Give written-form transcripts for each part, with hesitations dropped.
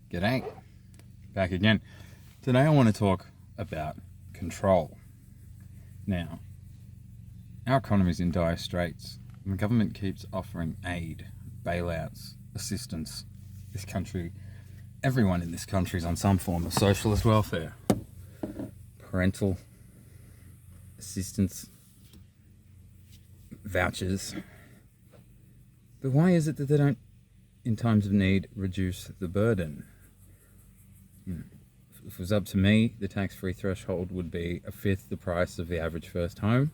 G'day, back again. Today I want to talk about control. Now, our economy is in dire straits, and the government keeps offering aid, bailouts, assistance. This country, everyone in this country is on some form of socialist welfare. Parental assistance, vouchers. But why is it that they don't, in times of need, reduce the burden? If it was up to me, the tax-free threshold would be a fifth the price of the average first home,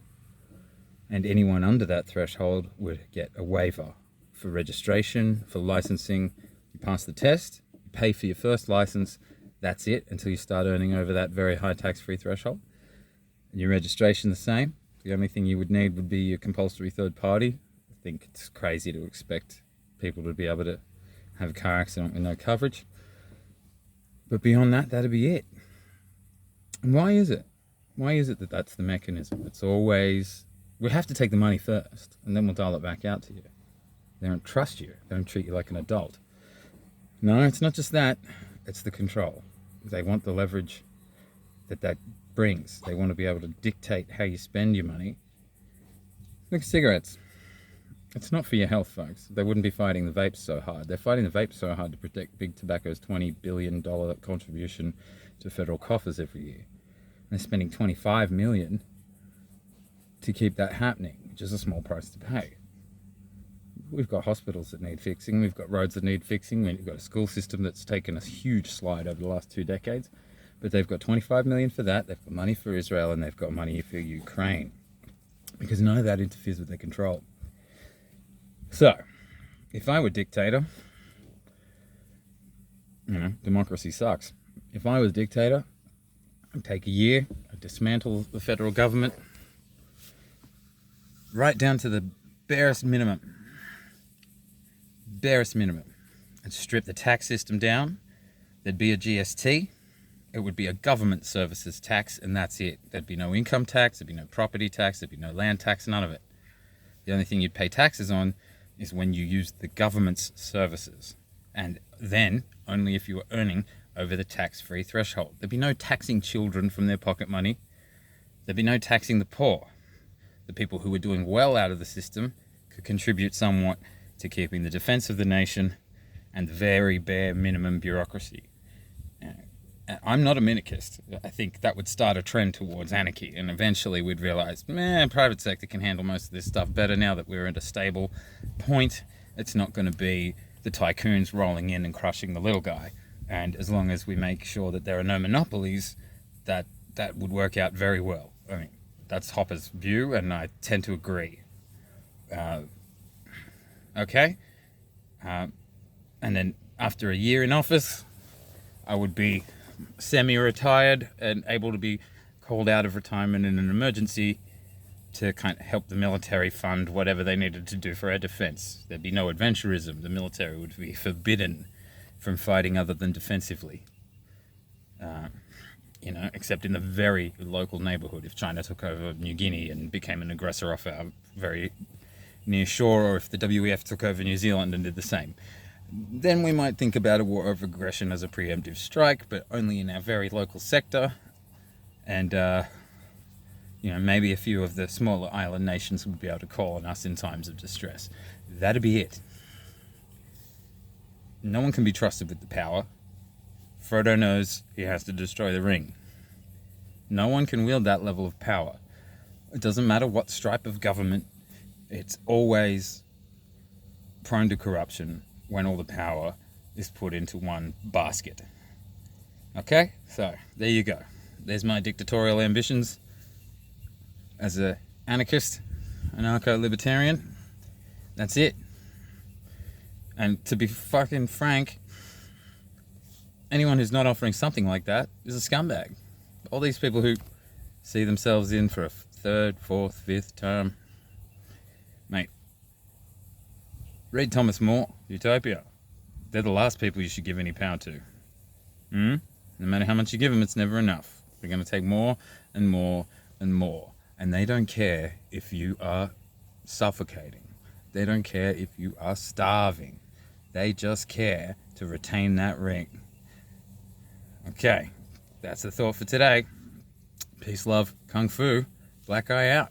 and anyone under that threshold would get a waiver for registration, for licensing. You pass the test, you pay for your first license, that's it until you start earning over that very high tax-free threshold. And your registration the same. The only thing you would need would be your compulsory third party. I think it's crazy to expect people to be able to have a car accident with no coverage. But beyond that, that'd be it. And why is it? Why is it that that's the mechanism? It's always, we have to take the money first, and then we'll dial it back out to you. They don't trust you. They don't treat you like an adult. No, it's not just that. It's the control. They want the leverage that brings. They want to be able to dictate how you spend your money. Look at cigarettes. It's not for your health, folks. They wouldn't be fighting the vapes so hard. They're fighting the vapes so hard to protect Big Tobacco's $20 billion contribution to federal coffers every year. And they're spending $25 million to keep that happening, which is a small price to pay. We've got hospitals that need fixing. We've got roads that need fixing. We've got a school system that's taken a huge slide over the last 2 decades. But they've got $25 million for that. They've got money for Israel, and they've got money for Ukraine. Because none of that interferes with their control. So, if I were dictator, democracy sucks. If I was dictator, I'd take a year, I'd dismantle the federal government, right down to the barest minimum. I'd strip the tax system down. There'd be a GST. It would be a government services tax, and that's it. There'd be no income tax, there'd be no property tax, there'd be no land tax, none of it. The only thing you'd pay taxes on is when you use the government's services, and then only if you were earning over the tax-free threshold. There'd be no taxing children from their pocket money. There'd be no taxing the poor. The people who were doing well out of the system could contribute somewhat to keeping the defense of the nation and the very bare minimum bureaucracy. I'm not a minarchist. I think that would start a trend towards anarchy, and eventually we'd realize, private sector can handle most of this stuff better now that we're at a stable point. It's not going to be the tycoons rolling in and crushing the little guy. And as long as we make sure that there are no monopolies, that would work out very well. I mean, that's Hopper's view, and I tend to agree. Okay? And then after a year in office, I would be semi-retired and able to be called out of retirement in an emergency to kind of help the military fund whatever they needed to do for our defense. There'd be no adventurism. The military would be forbidden from fighting other than defensively. Except in the very local neighborhood, if China took over New Guinea and became an aggressor off our very near shore, or if the WEF took over New Zealand and did the same. Then we might think about a war of aggression as a preemptive strike, but only in our very local sector. And, maybe a few of the smaller island nations would be able to call on us in times of distress. That'd be it. No one can be trusted with the power. Frodo knows he has to destroy the ring. No one can wield that level of power. It doesn't matter what stripe of government, it's always prone to corruption when all the power is put into one basket. Okay? So, there you go. There's my dictatorial ambitions as an anarchist, anarcho-libertarian. That's it. And to be fucking frank, anyone who's not offering something like that is a scumbag. All these people who see themselves in for a third, fourth, fifth term. Mate, read Thomas More, Utopia. They're the last people you should give any power to. No matter how much you give them, it's never enough. They're going to take more and more and more. And they don't care if you are suffocating. They don't care if you are starving. They just care to retain that ring. Okay, that's the thought for today. Peace, love, kung fu. Black Eye out.